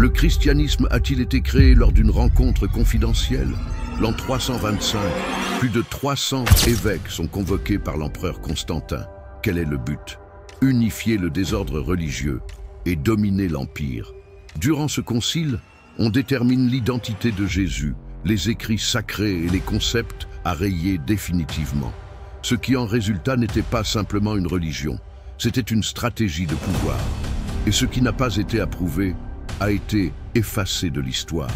Le christianisme a-t-il été créé lors d'une rencontre confidentielle? L'an 325, plus de 300 évêques sont convoqués par l'empereur Constantin. Quel est le but? Unifier le désordre religieux et dominer l'Empire. Durant ce concile, on détermine l'identité de Jésus, les écrits sacrés et les concepts à rayer définitivement. Ce qui en résulta n'était pas simplement une religion, c'était une stratégie de pouvoir. Et ce qui n'a pas été approuvé a été effacé de l'histoire.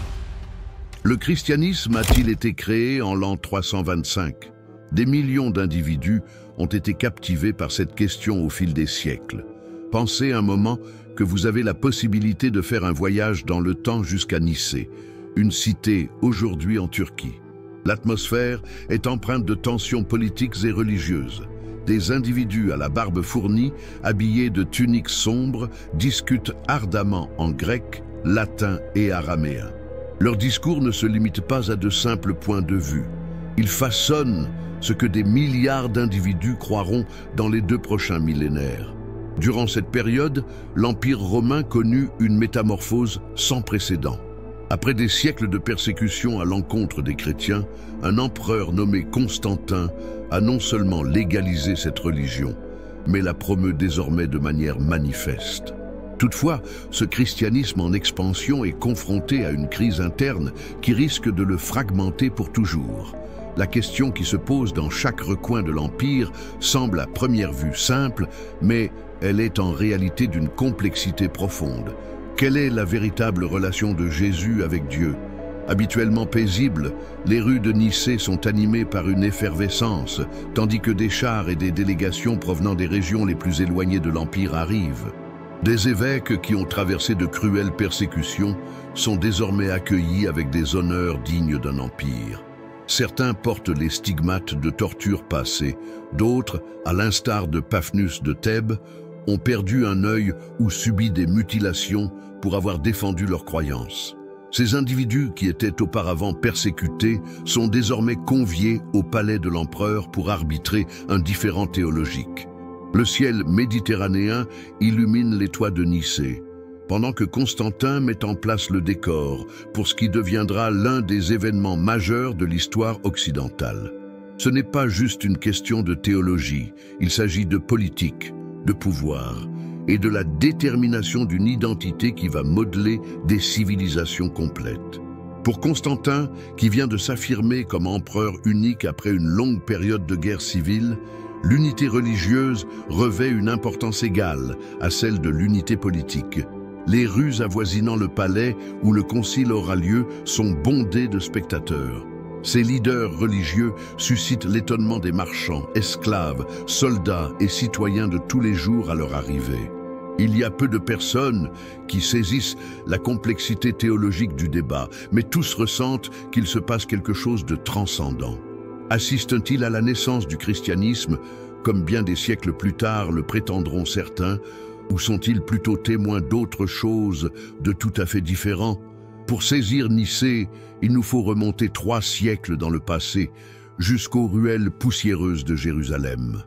Le christianisme a-t-il été créé en l'an 325? Des millions d'individus ont été captivés par cette question au fil des siècles. Pensez un moment que vous avez la possibilité de faire un voyage dans le temps jusqu'à Nicée, une cité aujourd'hui en Turquie. L'atmosphère est empreinte de tensions politiques et religieuses. Des individus à la barbe fournie, habillés de tuniques sombres, discutent ardemment en grec, latin et araméen. Leur discours ne se limite pas à de simples points de vue. Ils façonnent ce que des milliards d'individus croiront dans les 2 prochains millénaires. Durant cette période, l'Empire romain connut une métamorphose sans précédent. Après des siècles de persécution à l'encontre des chrétiens, un empereur nommé Constantin a non seulement légalisé cette religion, mais la promeut désormais de manière manifeste. Toutefois, ce christianisme en expansion est confronté à une crise interne qui risque de le fragmenter pour toujours. La question qui se pose dans chaque recoin de l'Empire semble à première vue simple, mais elle est en réalité d'une complexité profonde. Quelle est la véritable relation de Jésus avec Dieu? Habituellement paisibles, les rues de Nicée sont animées par une effervescence, tandis que des chars et des délégations provenant des régions les plus éloignées de l'Empire arrivent. Des évêques qui ont traversé de cruelles persécutions sont désormais accueillis avec des honneurs dignes d'un empire. Certains portent les stigmates de tortures passées, d'autres, à l'instar de Paphnus de Thèbes, ont perdu un œil ou subi des mutilations pour avoir défendu leurs croyances. Ces individus qui étaient auparavant persécutés sont désormais conviés au palais de l'empereur pour arbitrer un différend théologique. Le ciel méditerranéen illumine les toits de Nicée, pendant que Constantin met en place le décor pour ce qui deviendra l'un des événements majeurs de l'histoire occidentale. Ce n'est pas juste une question de théologie, il s'agit de politique, de pouvoir et de la détermination d'une identité qui va modeler des civilisations complètes. Pour Constantin, qui vient de s'affirmer comme empereur unique après une longue période de guerre civile, l'unité religieuse revêt une importance égale à celle de l'unité politique. Les rues avoisinant le palais où le concile aura lieu sont bondées de spectateurs. Ces leaders religieux suscitent l'étonnement des marchands, esclaves, soldats et citoyens de tous les jours à leur arrivée. Il y a peu de personnes qui saisissent la complexité théologique du débat, mais tous ressentent qu'il se passe quelque chose de transcendant. Assistent-ils à la naissance du christianisme, comme bien des siècles plus tard le prétendront certains, ou sont-ils plutôt témoins d'autre chose de tout à fait différent? Pour saisir Nicée, il nous faut remonter 3 siècles dans le passé, jusqu'aux ruelles poussiéreuses de Jérusalem.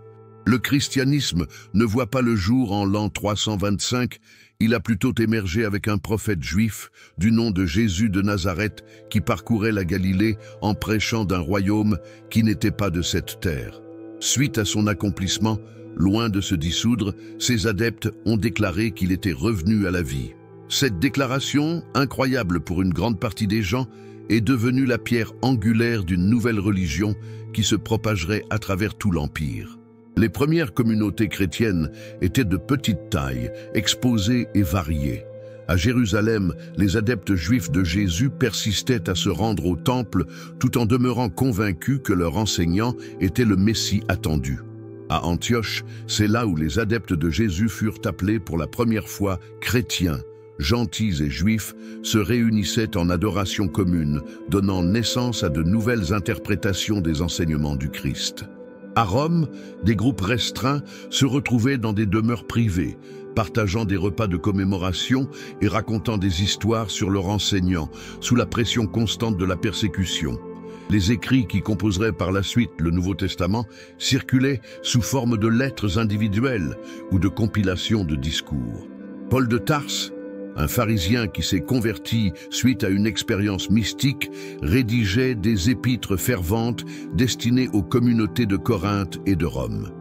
Le christianisme ne voit pas le jour en l'an 325, il a plutôt émergé avec un prophète juif du nom de Jésus de Nazareth qui parcourait la Galilée en prêchant d'un royaume qui n'était pas de cette terre. Suite à son accomplissement, loin de se dissoudre, ses adeptes ont déclaré qu'il était revenu à la vie. Cette déclaration, incroyable pour une grande partie des gens, est devenue la pierre angulaire d'une nouvelle religion qui se propagerait à travers tout l'Empire. Les premières communautés chrétiennes étaient de petite taille, exposées et variées. À Jérusalem, les adeptes juifs de Jésus persistaient à se rendre au temple tout en demeurant convaincus que leur enseignant était le Messie attendu. À Antioche, c'est là où les adeptes de Jésus furent appelés pour la première fois chrétiens. Gentils et juifs se réunissaient en adoration commune, donnant naissance à de nouvelles interprétations des enseignements du Christ. À Rome, des groupes restreints se retrouvaient dans des demeures privées, partageant des repas de commémoration et racontant des histoires sur leur enseignant, sous la pression constante de la persécution. Les écrits qui composeraient par la suite le Nouveau Testament circulaient sous forme de lettres individuelles ou de compilations de discours. Paul de Tarse, Un pharisien qui s'est converti suite à une expérience mystique rédigeait des épîtres ferventes destinées aux communautés de Corinthe et de Rome.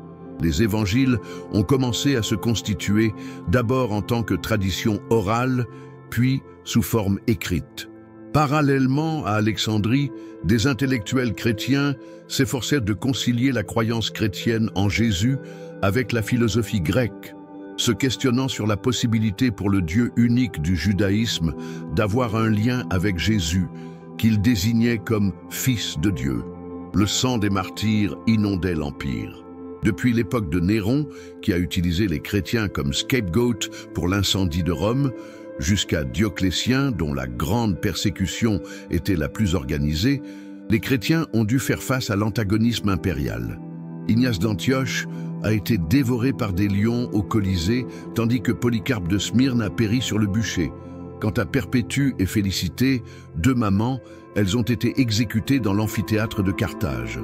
Les évangiles ont commencé à se constituer d'abord en tant que tradition orale, puis sous forme écrite. Parallèlement à Alexandrie, des intellectuels chrétiens s'efforcèrent de concilier la croyance chrétienne en Jésus avec la philosophie grecque, se questionnant sur la possibilité pour le Dieu unique du judaïsme d'avoir un lien avec Jésus, qu'il désignait comme Fils de Dieu. Le sang des martyrs inondait l'Empire. Depuis l'époque de Néron, qui a utilisé les chrétiens comme scapegoat pour l'incendie de Rome, jusqu'à Dioclétien, dont la grande persécution était la plus organisée, les chrétiens ont dû faire face à l'antagonisme impérial. Ignace d'Antioche a été dévoré par des lions au Colisée, tandis que Polycarpe de Smyrne a péri sur le bûcher. Quant à Perpétue et Félicité, deux mamans, elles ont été exécutées dans l'amphithéâtre de Carthage.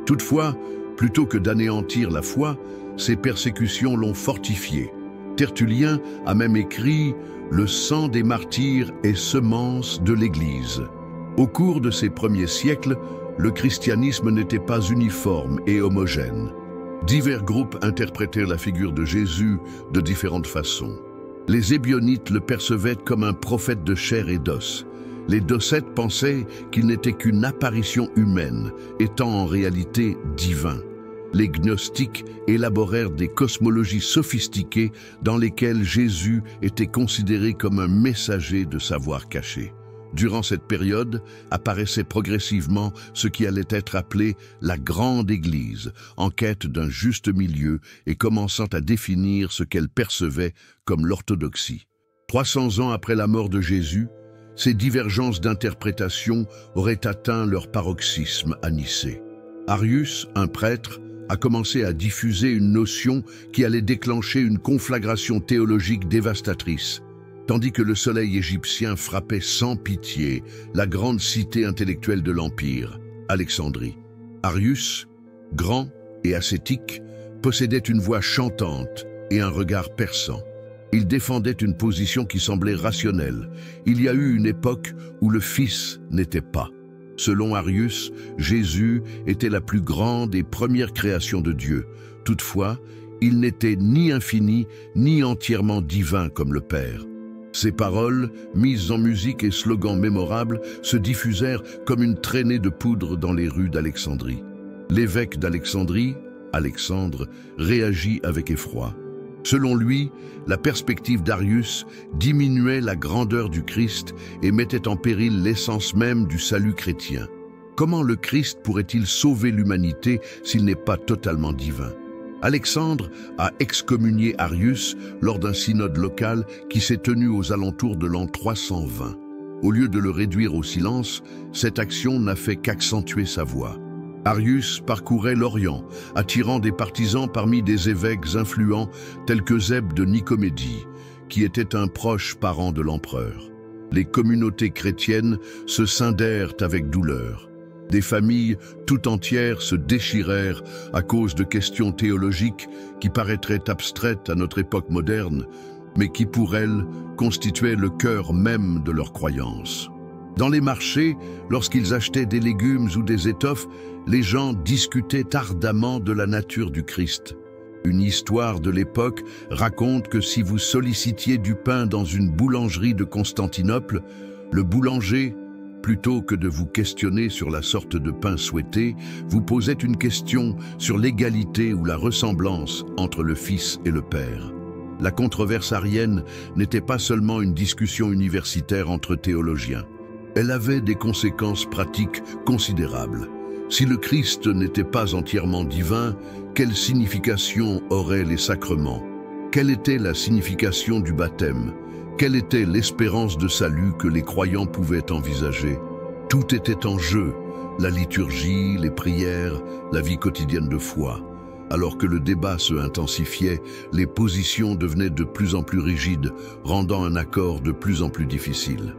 Toutefois, plutôt que d'anéantir la foi, ces persécutions l'ont fortifiée. Tertullien a même écrit « Le sang des martyrs est semence de l'Église ». Au cours de ces premiers siècles, le christianisme n'était pas uniforme et homogène. Divers groupes interprétèrent la figure de Jésus de différentes façons. Les Ébionites le percevaient comme un prophète de chair et d'os. Les Docètes pensaient qu'il n'était qu'une apparition humaine, étant en réalité divin. Les Gnostiques élaborèrent des cosmologies sophistiquées dans lesquelles Jésus était considéré comme un messager de savoir caché. Durant cette période, apparaissait progressivement ce qui allait être appelé la Grande Église, en quête d'un juste milieu et commençant à définir ce qu'elle percevait comme l'orthodoxie. 300 ans après la mort de Jésus, ces divergences d'interprétation auraient atteint leur paroxysme à Nicée. Arius, un prêtre, a commencé à diffuser une notion qui allait déclencher une conflagration théologique dévastatrice, tandis que le soleil égyptien frappait sans pitié la grande cité intellectuelle de l'Empire, Alexandrie. Arius, grand et ascétique, possédait une voix chantante et un regard perçant. Il défendait une position qui semblait rationnelle. Il y a eu une époque où le Fils n'était pas. Selon Arius, Jésus était la plus grande et première création de Dieu. Toutefois, il n'était ni infini, ni entièrement divin comme le Père. Ces paroles, mises en musique et slogans mémorables, se diffusèrent comme une traînée de poudre dans les rues d'Alexandrie. L'évêque d'Alexandrie, Alexandre, réagit avec effroi. Selon lui, la perspective d'Arius diminuait la grandeur du Christ et mettait en péril l'essence même du salut chrétien. Comment le Christ pourrait-il sauver l'humanité s'il n'est pas totalement divin? Alexandre a excommunié Arius lors d'un synode local qui s'est tenu aux alentours de l'an 320. Au lieu de le réduire au silence, cette action n'a fait qu'accentuer sa voix. Arius parcourait l'Orient, attirant des partisans parmi des évêques influents tels que Zeb de Nicomédie, qui était un proche parent de l'empereur. Les communautés chrétiennes se scindèrent avec douleur. Des familles tout entières se déchirèrent à cause de questions théologiques qui paraîtraient abstraites à notre époque moderne, mais qui pour elles constituaient le cœur même de leur croyance. Dans les marchés, lorsqu'ils achetaient des légumes ou des étoffes, les gens discutaient ardemment de la nature du Christ. Une histoire de l'époque raconte que si vous sollicitiez du pain dans une boulangerie de Constantinople, le boulanger, plutôt que de vous questionner sur la sorte de pain souhaité, vous posait une question sur l'égalité ou la ressemblance entre le Fils et le Père. La controverse arienne n'était pas seulement une discussion universitaire entre théologiens. Elle avait des conséquences pratiques considérables. Si le Christ n'était pas entièrement divin, quelle signification auraient les sacrements? Quelle était la signification du baptême? Quelle était l'espérance de salut que les croyants pouvaient envisager? Tout était en jeu, la liturgie, les prières, la vie quotidienne de foi. Alors que le débat se intensifiait, les positions devenaient de plus en plus rigides, rendant un accord de plus en plus difficile.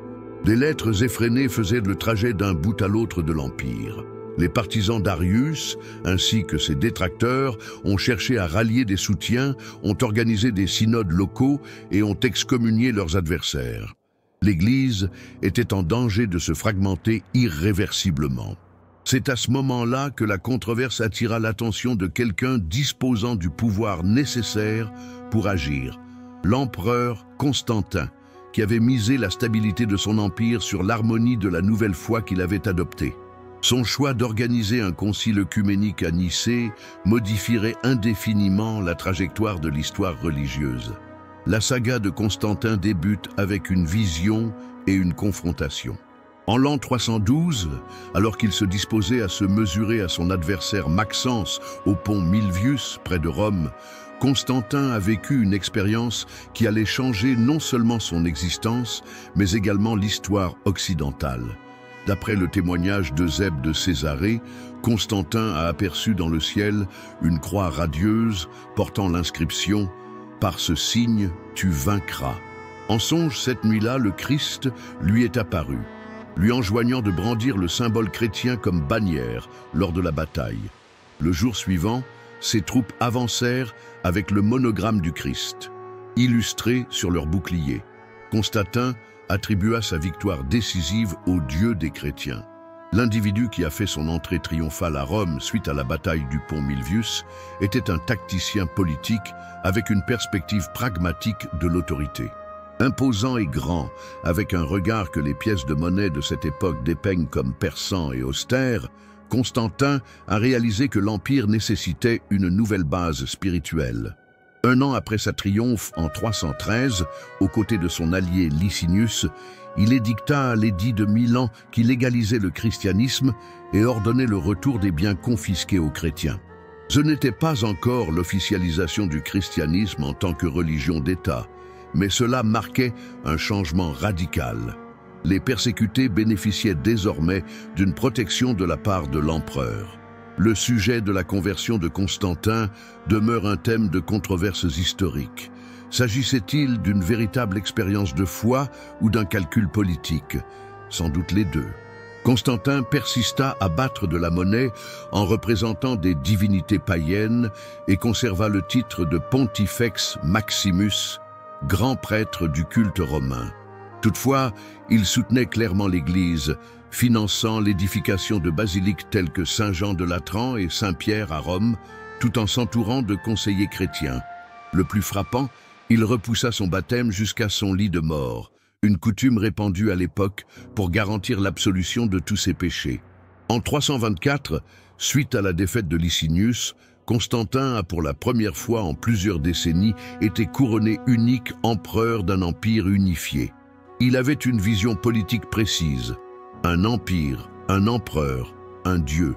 Des lettres effrénées faisaient le trajet d'un bout à l'autre de l'Empire. Les partisans d'Arius, ainsi que ses détracteurs, ont cherché à rallier des soutiens, ont organisé des synodes locaux et ont excommunié leurs adversaires. L'Église était en danger de se fragmenter irréversiblement. C'est à ce moment-là que la controverse attira l'attention de quelqu'un disposant du pouvoir nécessaire pour agir, l'empereur Constantin, qui avait misé la stabilité de son empire sur l'harmonie de la nouvelle foi qu'il avait adoptée. Son choix d'organiser un concile œcuménique à Nicée modifierait indéfiniment la trajectoire de l'histoire religieuse. La saga de Constantin débute avec une vision et une confrontation. En l'an 312, alors qu'il se disposait à se mesurer à son adversaire Maxence au pont Milvius, près de Rome, Constantin a vécu une expérience qui allait changer non seulement son existence, mais également l'histoire occidentale. D'après le témoignage d'Eusèbe de Césarée, Constantin a aperçu dans le ciel une croix radieuse portant l'inscription « Par ce signe, tu vaincras ». En songe, cette nuit-là, le Christ lui est apparu, lui enjoignant de brandir le symbole chrétien comme bannière lors de la bataille. Le jour suivant, ses troupes avancèrent avec le monogramme du Christ, illustré sur leur bouclier. Constantin attribua sa victoire décisive au Dieu des chrétiens. L'individu qui a fait son entrée triomphale à Rome suite à la bataille du pont Milvius était un tacticien politique avec une perspective pragmatique de l'autorité. Imposant et grand, avec un regard que les pièces de monnaie de cette époque dépeignent comme perçant et austère, Constantin a réalisé que l'Empire nécessitait une nouvelle base spirituelle. Un an après sa triomphe en 313, aux côtés de son allié Licinius, il édicta à l'édit de Milan qui légalisait le christianisme et ordonnait le retour des biens confisqués aux chrétiens. Ce n'était pas encore l'officialisation du christianisme en tant que religion d'État, mais cela marquait un changement radical. Les persécutés bénéficiaient désormais d'une protection de la part de l'empereur. Le sujet de la conversion de Constantin demeure un thème de controverses historiques. S'agissait-il d'une véritable expérience de foi ou d'un calcul politique? Sans doute les deux. Constantin persista à battre de la monnaie en représentant des divinités païennes et conserva le titre de Pontifex Maximus, grand prêtre du culte romain. Toutefois, il soutenait clairement l'Église, finançant l'édification de basiliques telles que Saint-Jean de Latran et Saint-Pierre à Rome, tout en s'entourant de conseillers chrétiens. Le plus frappant, il repoussa son baptême jusqu'à son lit de mort, une coutume répandue à l'époque pour garantir l'absolution de tous ses péchés. En 324, suite à la défaite de Licinius, Constantin a pour la première fois en plusieurs décennies été couronné unique empereur d'un empire unifié. Il avait une vision politique précise. Un empire, un empereur, un dieu.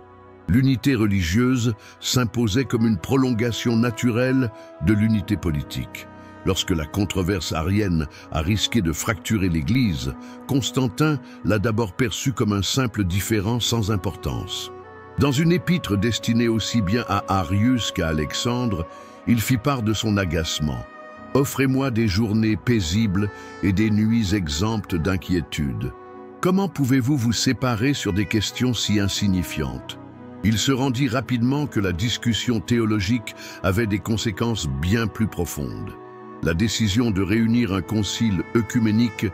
L'unité religieuse s'imposait comme une prolongation naturelle de l'unité politique. Lorsque la controverse arienne a risqué de fracturer l'Église, Constantin l'a d'abord perçu comme un simple différend sans importance. Dans une épître destinée aussi bien à Arius qu'à Alexandre, il fit part de son agacement. « Offrez-moi des journées paisibles et des nuits exemptes d'inquiétude. Comment pouvez-vous vous séparer sur des questions si insignifiantes ?» Il se rendit rapidement que la discussion théologique avait des conséquences bien plus profondes. La décision de réunir un concile œcuménique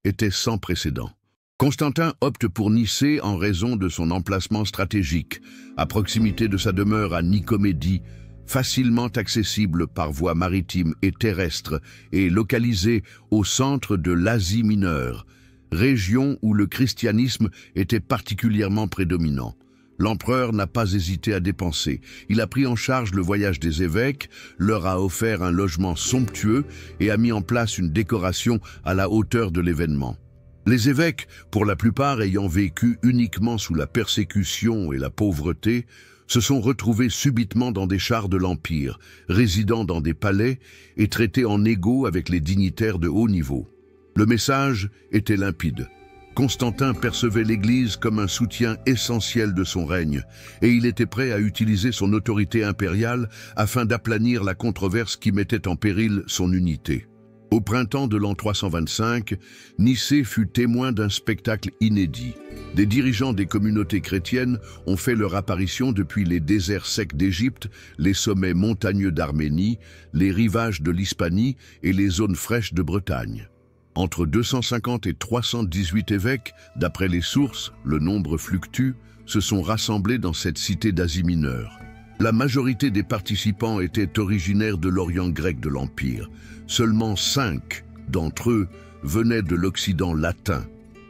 était sans précédent. Constantin opte pour Nicée en raison de son emplacement stratégique, à proximité de sa demeure à Nicomédie, facilement accessible par voie maritime et terrestre et localisée au centre de l'Asie mineure, région où le christianisme était particulièrement prédominant. L'empereur n'a pas hésité à dépenser. Il a pris en charge le voyage des évêques, leur a offert un logement somptueux et a mis en place une décoration à la hauteur de l'événement. Les évêques, pour la plupart ayant vécu uniquement sous la persécution et la pauvreté, se sont retrouvés subitement dans des chars de l'Empire, résidant dans des palais et traités en égaux avec les dignitaires de haut niveau. Le message était limpide. Constantin percevait l'Église comme un soutien essentiel de son règne, et il était prêt à utiliser son autorité impériale afin d'aplanir la controverse qui mettait en péril son unité. Au printemps de l'an 325, Nicée fut témoin d'un spectacle inédit. Des dirigeants des communautés chrétiennes ont fait leur apparition depuis les déserts secs d'Égypte, les sommets montagneux d'Arménie, les rivages de l'Hispanie et les zones fraîches de Bretagne. Entre 250 et 318 évêques, d'après les sources, le nombre fluctue, se sont rassemblés dans cette cité d'Asie mineure. La majorité des participants étaient originaires de l'Orient grec de l'Empire. Seulement 5 d'entre eux venaient de l'Occident latin,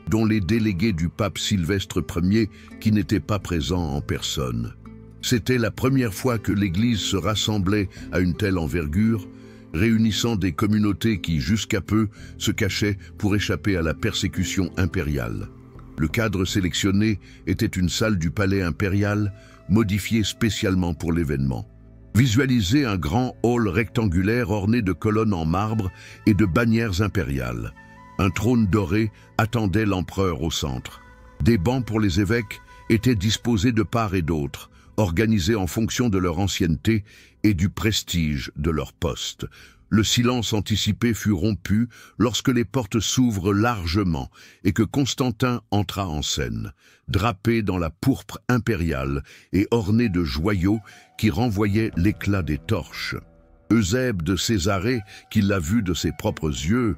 dont les délégués du pape Sylvestre Ier qui n'étaient pas présents en personne. C'était la première fois que l'Église se rassemblait à une telle envergure, réunissant des communautés qui, jusqu'à peu, se cachaient pour échapper à la persécution impériale. Le cadre sélectionné était une salle du palais impérial, modifiée spécialement pour l'événement. Visualisez un grand hall rectangulaire orné de colonnes en marbre et de bannières impériales. Un trône doré attendait l'empereur au centre. Des bancs pour les évêques étaient disposés de part et d'autre, organisés en fonction de leur ancienneté et du prestige de leur poste. Le silence anticipé fut rompu lorsque les portes s'ouvrent largement et que Constantin entra en scène, drapé dans la pourpre impériale et orné de joyaux qui renvoyaient l'éclat des torches. Eusèbe de Césarée, qui l'a vu de ses propres yeux,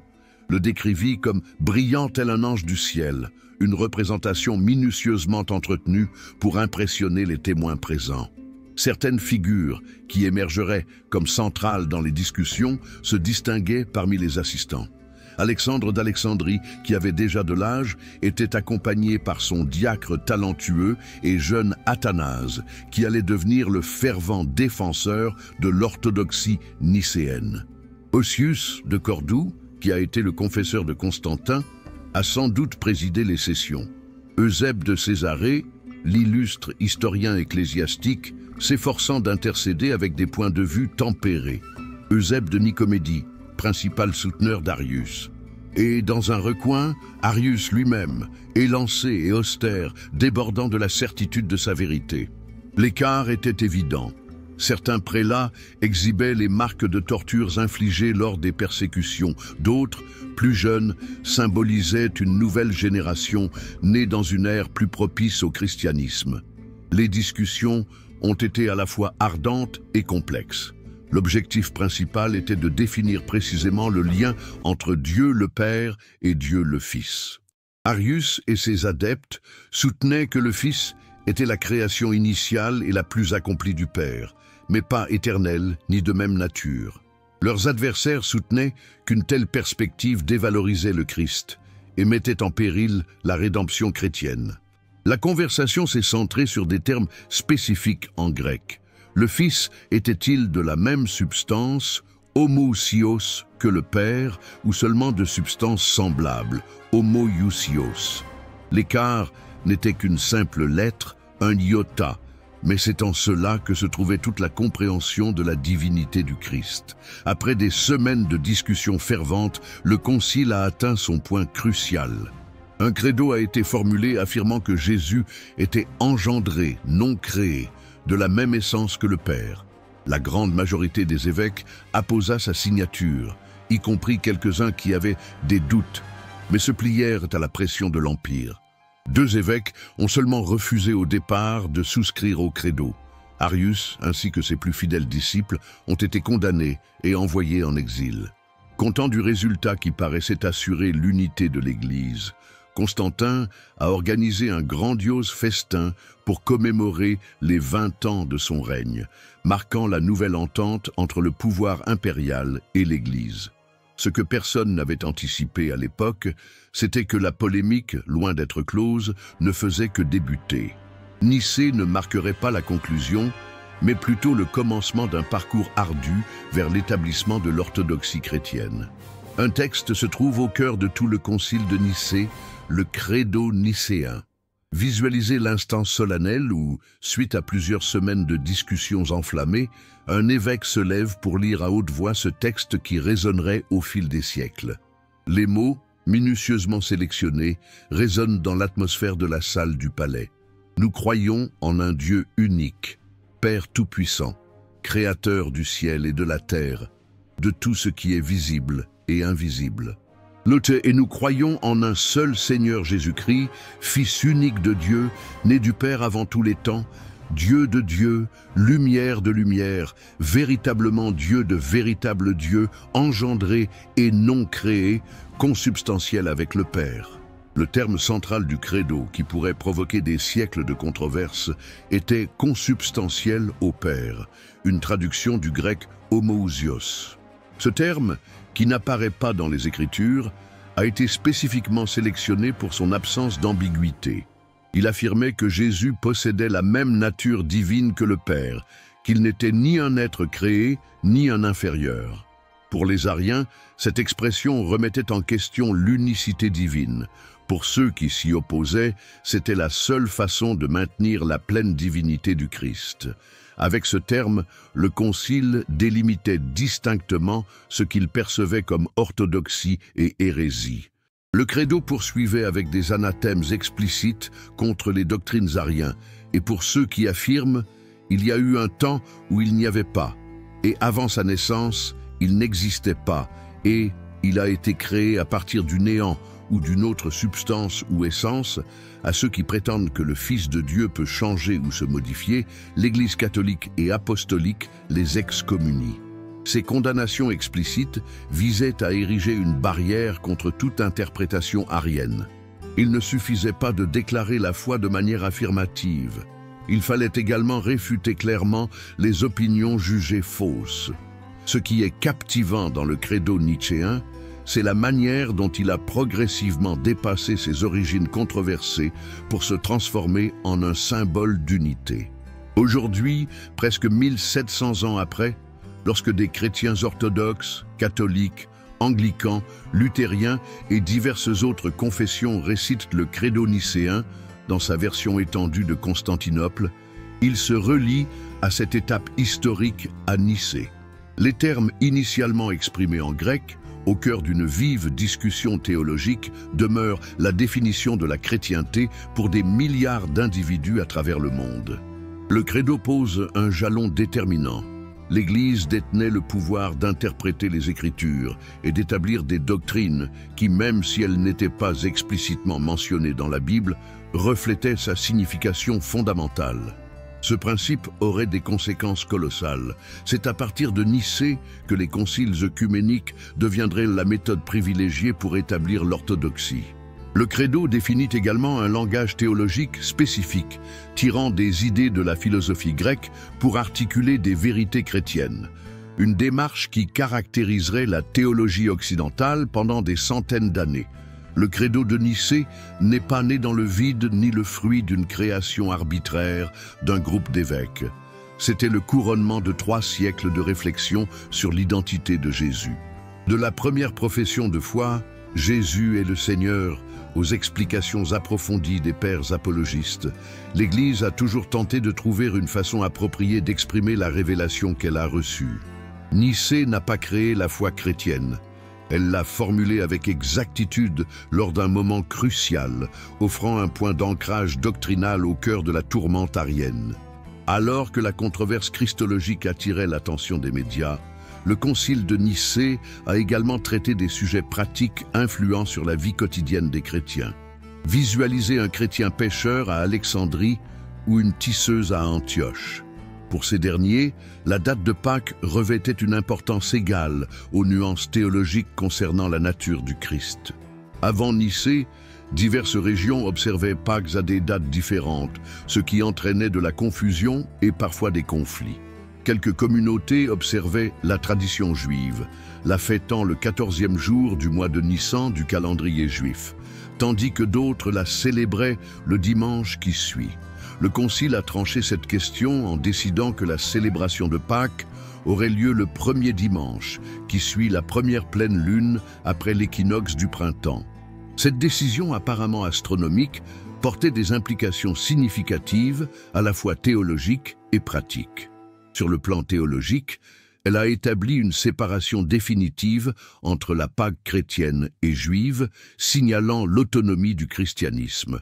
le décrivit comme brillant tel un ange du ciel, une représentation minutieusement entretenue pour impressionner les témoins présents. Certaines figures, qui émergeraient comme centrales dans les discussions, se distinguaient parmi les assistants. Alexandre d'Alexandrie, qui avait déjà de l'âge, était accompagné par son diacre talentueux et jeune Athanase, qui allait devenir le fervent défenseur de l'orthodoxie nicéenne. Ossius de Cordoue, qui a été le confesseur de Constantin, a sans doute présidé les sessions. Eusèbe de Césarée, l'illustre historien ecclésiastique, s'efforçant d'intercéder avec des points de vue tempérés. Eusèbe de Nicomédie, principal souteneur d'Arius. Et dans un recoin, Arius lui-même, élancé et austère, débordant de la certitude de sa vérité. L'écart était évident. Certains prélats exhibaient les marques de tortures infligées lors des persécutions. D'autres, plus jeunes, symbolisaient une nouvelle génération née dans une ère plus propice au christianisme. Les discussions ont été à la fois ardentes et complexes. L'objectif principal était de définir précisément le lien entre Dieu le Père et Dieu le Fils. Arius et ses adeptes soutenaient que le Fils était la création initiale et la plus accomplie du Père, mais pas éternelle ni de même nature. Leurs adversaires soutenaient qu'une telle perspective dévalorisait le Christ et mettait en péril la rédemption chrétienne. La conversation s'est centrée sur des termes spécifiques en grec. Le Fils était-il de la même substance, homoousios, que le Père, ou seulement de substance semblable, homoiousios? L'écart n'était qu'une simple lettre, un iota, mais c'est en cela que se trouvait toute la compréhension de la divinité du Christ. Après des semaines de discussions ferventes, le concile a atteint son point crucial. Un credo a été formulé affirmant que Jésus était engendré, non créé, de la même essence que le Père. La grande majorité des évêques apposa sa signature, y compris quelques-uns qui avaient des doutes, mais se plièrent à la pression de l'Empire. 2 évêques ont seulement refusé au départ de souscrire au credo. Arius, ainsi que ses plus fidèles disciples, ont été condamnés et envoyés en exil. Content du résultat qui paraissait assurer l'unité de l'Église, Constantin a organisé un grandiose festin pour commémorer les 20 ans de son règne, marquant la nouvelle entente entre le pouvoir impérial et l'Église. Ce que personne n'avait anticipé à l'époque, c'était que la polémique, loin d'être close, ne faisait que débuter. Nicée ne marquerait pas la conclusion, mais plutôt le commencement d'un parcours ardu vers l'établissement de l'orthodoxie chrétienne. Un texte se trouve au cœur de tout le concile de Nicée, le Credo nicéen. Visualisez l'instant solennel où, suite à plusieurs semaines de discussions enflammées, un évêque se lève pour lire à haute voix ce texte qui résonnerait au fil des siècles. Les mots, minutieusement sélectionnés, résonnent dans l'atmosphère de la salle du palais. Nous croyons en un Dieu unique, Père tout-puissant, Créateur du ciel et de la terre, de tout ce qui est visible et invisible. Et nous croyons en un seul Seigneur Jésus-Christ, Fils unique de Dieu, né du Père avant tous les temps, Dieu de Dieu, lumière de lumière, véritablement Dieu de véritable Dieu, engendré et non créé, consubstantiel avec le Père. Le terme central du credo, qui pourrait provoquer des siècles de controverses, était consubstantiel au Père, une traduction du grec homoousios. Ce terme, qui n'apparaît pas dans les Écritures, a été spécifiquement sélectionné pour son absence d'ambiguïté. Il affirmait que Jésus possédait la même nature divine que le Père, qu'il n'était ni un être créé, ni un inférieur. Pour les Ariens, cette expression remettait en question l'unicité divine. Pour ceux qui s'y opposaient, c'était la seule façon de maintenir la pleine divinité du Christ. Avec ce terme, le Concile délimitait distinctement ce qu'il percevait comme orthodoxie et hérésie. Le credo poursuivait avec des anathèmes explicites contre les doctrines ariens, et pour ceux qui affirment « il y a eu un temps où il n'y avait pas, et avant sa naissance, il n'existait pas, et il a été créé à partir du néant ou d'une autre substance ou essence », à ceux qui prétendent que le Fils de Dieu peut changer ou se modifier, l'Église catholique et apostolique les excommunie. Ces condamnations explicites visaient à ériger une barrière contre toute interprétation arienne. Il ne suffisait pas de déclarer la foi de manière affirmative. Il fallait également réfuter clairement les opinions jugées fausses. Ce qui est captivant dans le credo nietzschéen, c'est la manière dont il a progressivement dépassé ses origines controversées pour se transformer en un symbole d'unité. Aujourd'hui, presque 1700 ans après, lorsque des chrétiens orthodoxes, catholiques, anglicans, luthériens et diverses autres confessions récitent le credo nicéen, dans sa version étendue de Constantinople, ils se relient à cette étape historique à Nicée. Les termes initialement exprimés en grec, au cœur d'une vive discussion théologique, demeure la définition de la chrétienté pour des milliards d'individus à travers le monde. Le credo pose un jalon déterminant. L'Église détenait le pouvoir d'interpréter les Écritures et d'établir des doctrines qui, même si elles n'étaient pas explicitement mentionnées dans la Bible, reflétaient sa signification fondamentale. Ce principe aurait des conséquences colossales. C'est à partir de Nicée que les conciles œcuméniques deviendraient la méthode privilégiée pour établir l'orthodoxie. Le credo définit également un langage théologique spécifique, tirant des idées de la philosophie grecque pour articuler des vérités chrétiennes. Une démarche qui caractériserait la théologie occidentale pendant des centaines d'années. Le credo de Nicée n'est pas né dans le vide ni le fruit d'une création arbitraire d'un groupe d'évêques. C'était le couronnement de 3 siècles de réflexion sur l'identité de Jésus. De la première profession de foi, Jésus est le Seigneur, aux explications approfondies des pères apologistes, l'Église a toujours tenté de trouver une façon appropriée d'exprimer la révélation qu'elle a reçue. Nicée n'a pas créé la foi chrétienne. Elle l'a formulée avec exactitude lors d'un moment crucial, offrant un point d'ancrage doctrinal au cœur de la tourmente arienne. Alors que la controverse christologique attirait l'attention des médias, le Concile de Nicée a également traité des sujets pratiques influents sur la vie quotidienne des chrétiens. Visualiser un chrétien pêcheur à Alexandrie ou une tisseuse à Antioche. Pour ces derniers, la date de Pâques revêtait une importance égale aux nuances théologiques concernant la nature du Christ. Avant Nicée, diverses régions observaient Pâques à des dates différentes, ce qui entraînait de la confusion et parfois des conflits. Quelques communautés observaient la tradition juive, la fêtant le 14e jour du mois de Nissan du calendrier juif, tandis que d'autres la célébraient le dimanche qui suit. Le Concile a tranché cette question en décidant que la célébration de Pâques aurait lieu le premier dimanche, qui suit la première pleine lune après l'équinoxe du printemps. Cette décision apparemment astronomique portait des implications significatives à la fois théologiques et pratiques. Sur le plan théologique, elle a établi une séparation définitive entre la Pâque chrétienne et juive, signalant l'autonomie du christianisme.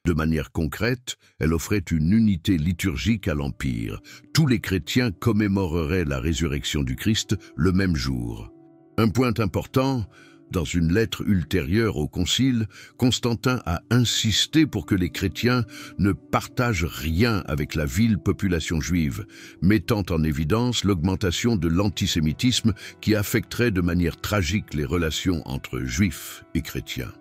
De manière concrète, elle offrait une unité liturgique à l'Empire. Tous les chrétiens commémoreraient la résurrection du Christ le même jour. Un point important, dans une lettre ultérieure au Concile, Constantin a insisté pour que les chrétiens ne partagent rien avec la vile population juive, mettant en évidence l'augmentation de l'antisémitisme qui affecterait de manière tragique les relations entre juifs et chrétiens.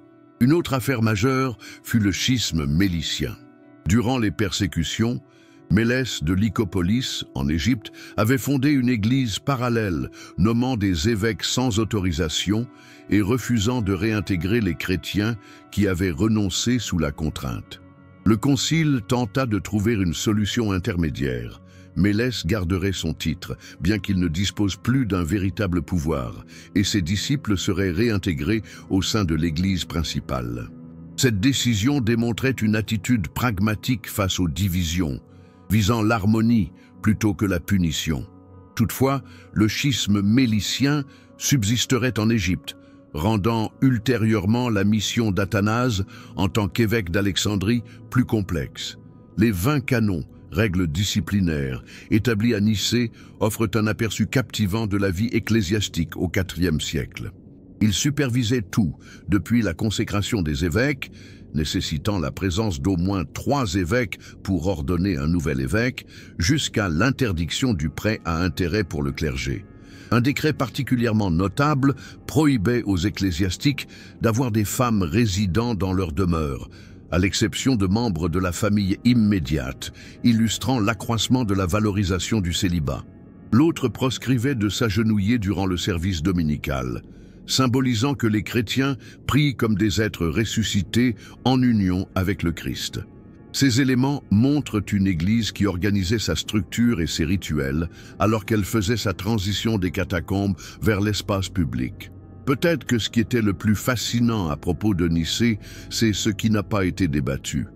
Une autre affaire majeure fut le schisme mélicien. Durant les persécutions, Mélès de Lycopolis, en Égypte, avait fondé une église parallèle, nommant des évêques sans autorisation et refusant de réintégrer les chrétiens qui avaient renoncé sous la contrainte. Le concile tenta de trouver une solution intermédiaire. Mélès garderait son titre, bien qu'il ne dispose plus d'un véritable pouvoir, et ses disciples seraient réintégrés au sein de l'église principale. Cette décision démontrait une attitude pragmatique face aux divisions, visant l'harmonie plutôt que la punition. Toutefois, le schisme mélicien subsisterait en Égypte, rendant ultérieurement la mission d'Athanase en tant qu'évêque d'Alexandrie plus complexe. Les 20 canons, règles disciplinaires, établies à Nicée, offrent un aperçu captivant de la vie ecclésiastique au IVe siècle. Ils supervisaient tout, depuis la consécration des évêques, nécessitant la présence d'au moins 3 évêques pour ordonner un nouvel évêque, jusqu'à l'interdiction du prêt à intérêt pour le clergé. Un décret particulièrement notable prohibait aux ecclésiastiques d'avoir des femmes résidant dans leur demeure, à l'exception de membres de la famille immédiate, illustrant l'accroissement de la valorisation du célibat. L'autre proscrivait de s'agenouiller durant le service dominical, symbolisant que les chrétiens prient comme des êtres ressuscités en union avec le Christ. Ces éléments montrent une Église qui organisait sa structure et ses rituels alors qu'elle faisait sa transition des catacombes vers l'espace public. Peut-être que ce qui était le plus fascinant à propos de Nicée, c'est ce qui n'a pas été débattu.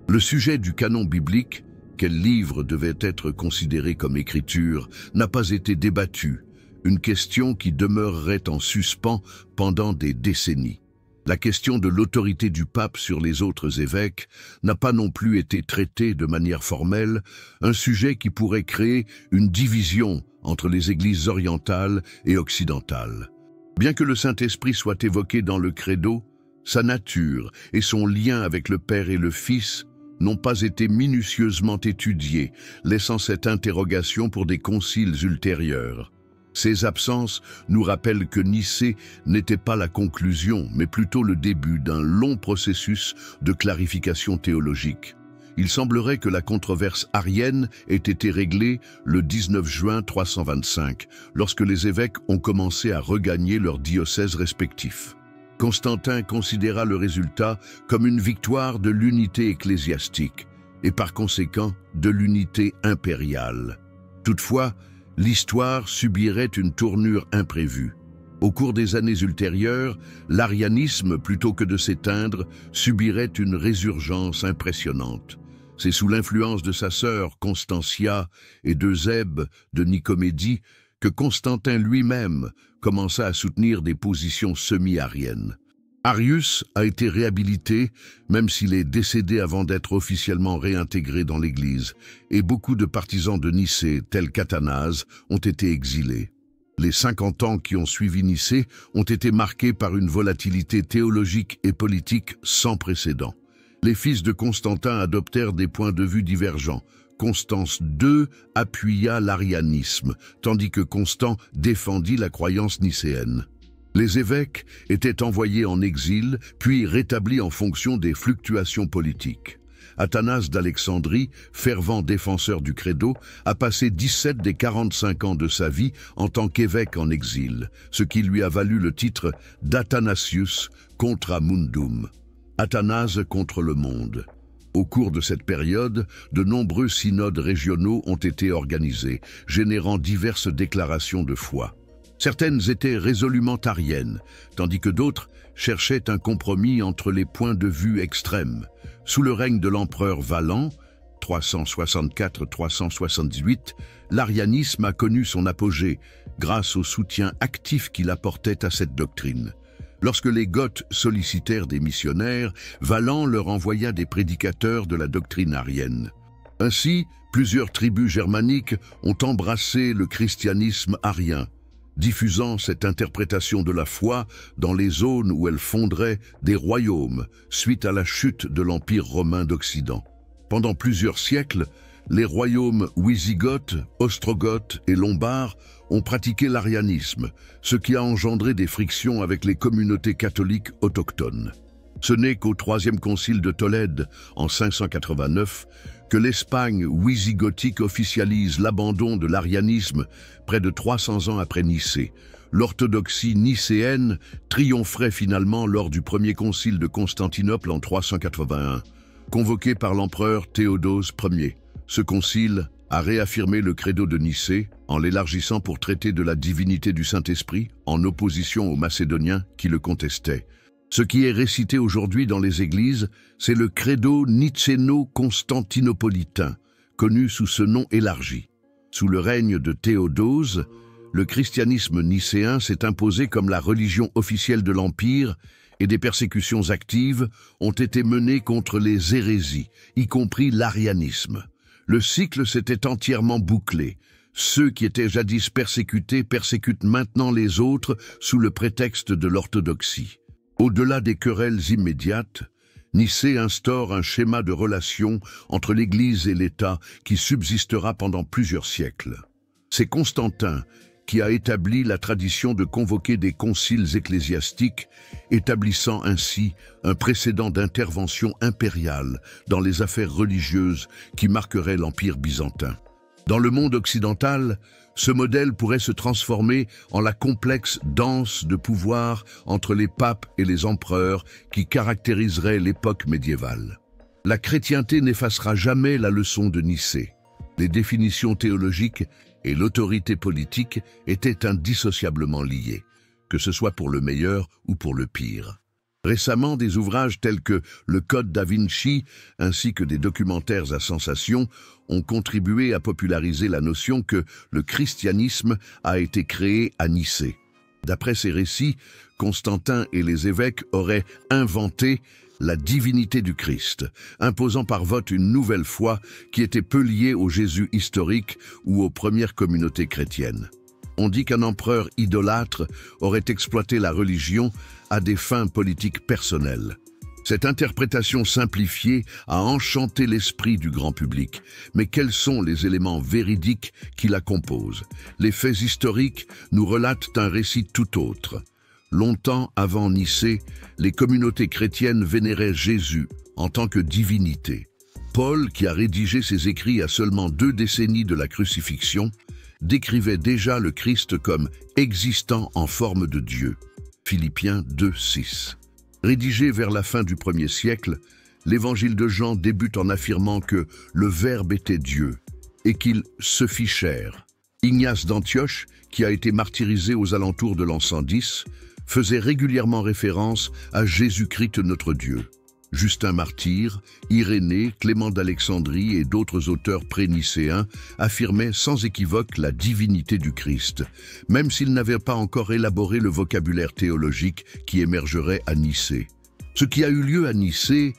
Le sujet du canon biblique, quel livre devait être considéré comme écriture, n'a pas été débattu, une question qui demeurerait en suspens pendant des décennies. La question de l'autorité du pape sur les autres évêques n'a pas non plus été traitée de manière formelle, un sujet qui pourrait créer une division entre les églises orientales et occidentales. Bien que le Saint-Esprit soit évoqué dans le credo, sa nature et son lien avec le Père et le Fils n'ont pas été minutieusement étudiés, laissant cette interrogation pour des conciles ultérieurs. Ces absences nous rappellent que Nicée n'était pas la conclusion, mais plutôt le début d'un long processus de clarification théologique. Il semblerait que la controverse arienne ait été réglée le 19 juin 325, lorsque les évêques ont commencé à regagner leurs diocèses respectifs. Constantin considéra le résultat comme une victoire de l'unité ecclésiastique, et par conséquent de l'unité impériale. Toutefois, l'histoire subirait une tournure imprévue. Au cours des années ultérieures, l'arianisme, plutôt que de s'éteindre, subirait une résurgence impressionnante. C'est sous l'influence de sa sœur Constantia et d'Eusèbe de Nicomédie que Constantin lui-même commença à soutenir des positions semi-ariennes. Arius a été réhabilité, même s'il est décédé avant d'être officiellement réintégré dans l'Église, et beaucoup de partisans de Nicée, tels qu'Athanase, ont été exilés. Les 50 ans qui ont suivi Nicée ont été marqués par une volatilité théologique et politique sans précédent. Les fils de Constantin adoptèrent des points de vue divergents. Constance II appuya l'arianisme, tandis que Constant défendit la croyance nicéenne. Les évêques étaient envoyés en exil, puis rétablis en fonction des fluctuations politiques. Athanase d'Alexandrie, fervent défenseur du credo, a passé 17 des 45 ans de sa vie en tant qu'évêque en exil, ce qui lui a valu le titre d'Athanasius contra mundum, Athanase contre le monde. Au cours de cette période, de nombreux synodes régionaux ont été organisés, générant diverses déclarations de foi. Certaines étaient résolument ariennes, tandis que d'autres cherchaient un compromis entre les points de vue extrêmes. Sous le règne de l'empereur Valent, 364-378, l'arianisme a connu son apogée grâce au soutien actif qu'il apportait à cette doctrine. Lorsque les Goths sollicitèrent des missionnaires, Valent leur envoya des prédicateurs de la doctrine arienne. Ainsi, plusieurs tribus germaniques ont embrassé le christianisme arien. diffusant cette interprétation de la foi dans les zones où elle fonderait des royaumes suite à la chute de l'Empire romain d'Occident. Pendant plusieurs siècles, les royaumes wisigoths, ostrogoths et lombards ont pratiqué l'arianisme, ce qui a engendré des frictions avec les communautés catholiques autochtones. Ce n'est qu'au Troisième Concile de Tolède, en 589, que l'Espagne wisigothique officialise l'abandon de l'arianisme près de 300 ans après Nicée. L'orthodoxie nicéenne triompherait finalement lors du premier concile de Constantinople en 381, convoqué par l'empereur Théodose Ier. Ce concile a réaffirmé le credo de Nicée en l'élargissant pour traiter de la divinité du Saint-Esprit en opposition aux Macédoniens qui le contestaient. Ce qui est récité aujourd'hui dans les églises, c'est le credo nicéno-constantinopolitain, connu sous ce nom élargi. Sous le règne de Théodose, le christianisme nicéen s'est imposé comme la religion officielle de l'Empire et des persécutions actives ont été menées contre les hérésies, y compris l'arianisme. Le cycle s'était entièrement bouclé. Ceux qui étaient jadis persécutés persécutent maintenant les autres sous le prétexte de l'orthodoxie. Au-delà des querelles immédiates, Nicée instaure un schéma de relations entre l'Église et l'État qui subsistera pendant plusieurs siècles. C'est Constantin qui a établi la tradition de convoquer des conciles ecclésiastiques, établissant ainsi un précédent d'intervention impériale dans les affaires religieuses qui marquerait l'Empire byzantin. Dans le monde occidental, ce modèle pourrait se transformer en la complexe danse de pouvoir entre les papes et les empereurs qui caractériserait l'époque médiévale. La chrétienté n'effacera jamais la leçon de Nicée. Les définitions théologiques et l'autorité politique étaient indissociablement liées, que ce soit pour le meilleur ou pour le pire. Récemment, des ouvrages tels que Le Code da Vinci ainsi que des documentaires à sensation ont contribué à populariser la notion que le christianisme a été créé à Nicée. D'après ces récits, Constantin et les évêques auraient inventé la divinité du Christ, imposant par vote une nouvelle foi qui était peu liée au Jésus historique ou aux premières communautés chrétiennes. On dit qu'un empereur idolâtre aurait exploité la religion à des fins politiques personnelles. Cette interprétation simplifiée a enchanté l'esprit du grand public. Mais quels sont les éléments véridiques qui la composent? Les faits historiques nous relatent un récit tout autre. Longtemps avant Nicée, les communautés chrétiennes vénéraient Jésus en tant que divinité. Paul, qui a rédigé ses écrits à seulement 2 décennies de la crucifixion, décrivait déjà le Christ comme existant en forme de Dieu. Philippiens 2:6. Rédigé vers la fin du 1er siècle, l'évangile de Jean débute en affirmant que le Verbe était Dieu et qu'il se fit chair. Ignace d'Antioche, qui a été martyrisé aux alentours de l'an 110, faisait régulièrement référence à Jésus-Christ notre Dieu. Justin Martyr, Irénée, Clément d'Alexandrie et d'autres auteurs pré-nicéens affirmaient sans équivoque la divinité du Christ, même s'ils n'avaient pas encore élaboré le vocabulaire théologique qui émergerait à Nicée. Ce qui a eu lieu à Nicée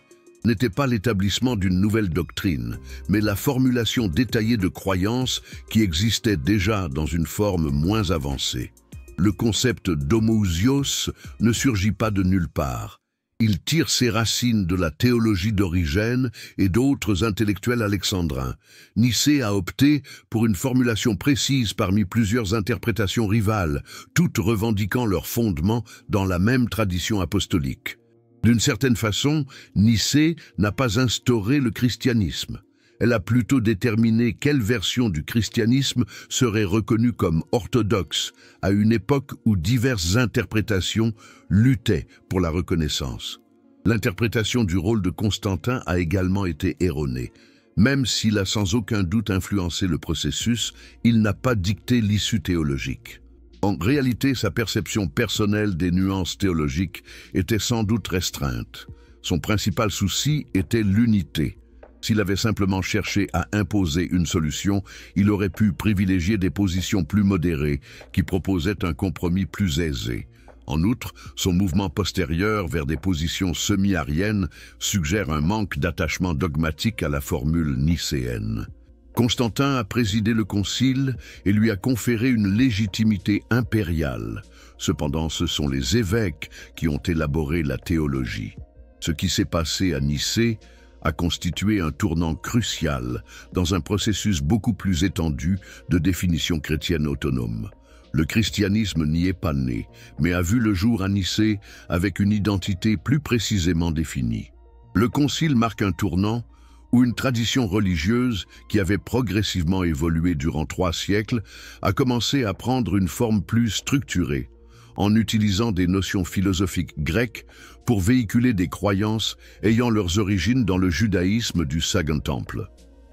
n'était pas l'établissement d'une nouvelle doctrine, mais la formulation détaillée de croyances qui existaient déjà dans une forme moins avancée. Le concept d'homoousios ne surgit pas de nulle part. Il tire ses racines de la théologie d'Origène et d'autres intellectuels alexandrins. Nicée a opté pour une formulation précise parmi plusieurs interprétations rivales, toutes revendiquant leur fondement dans la même tradition apostolique. D'une certaine façon, Nicée n'a pas instauré le christianisme. Elle a plutôt déterminé quelle version du christianisme serait reconnue comme orthodoxe à une époque où diverses interprétations luttaient pour la reconnaissance. L'interprétation du rôle de Constantin a également été erronée. Même s'il a sans aucun doute influencé le processus, il n'a pas dicté l'issue théologique. En réalité, sa perception personnelle des nuances théologiques était sans doute restreinte. Son principal souci était l'unité. S'il avait simplement cherché à imposer une solution, il aurait pu privilégier des positions plus modérées qui proposaient un compromis plus aisé. En outre, son mouvement postérieur vers des positions semi-ariennes suggère un manque d'attachement dogmatique à la formule nicéenne. Constantin a présidé le concile et lui a conféré une légitimité impériale. Cependant, ce sont les évêques qui ont élaboré la théologie. Ce qui s'est passé à Nicée a constitué un tournant crucial dans un processus beaucoup plus étendu de définition chrétienne autonome. Le christianisme n'y est pas né, mais a vu le jour à Nicée avec une identité plus précisément définie. Le concile marque un tournant où une tradition religieuse qui avait progressivement évolué durant 3 siècles a commencé à prendre une forme plus structurée, en utilisant des notions philosophiques grecques pour véhiculer des croyances ayant leurs origines dans le judaïsme du Second Temple.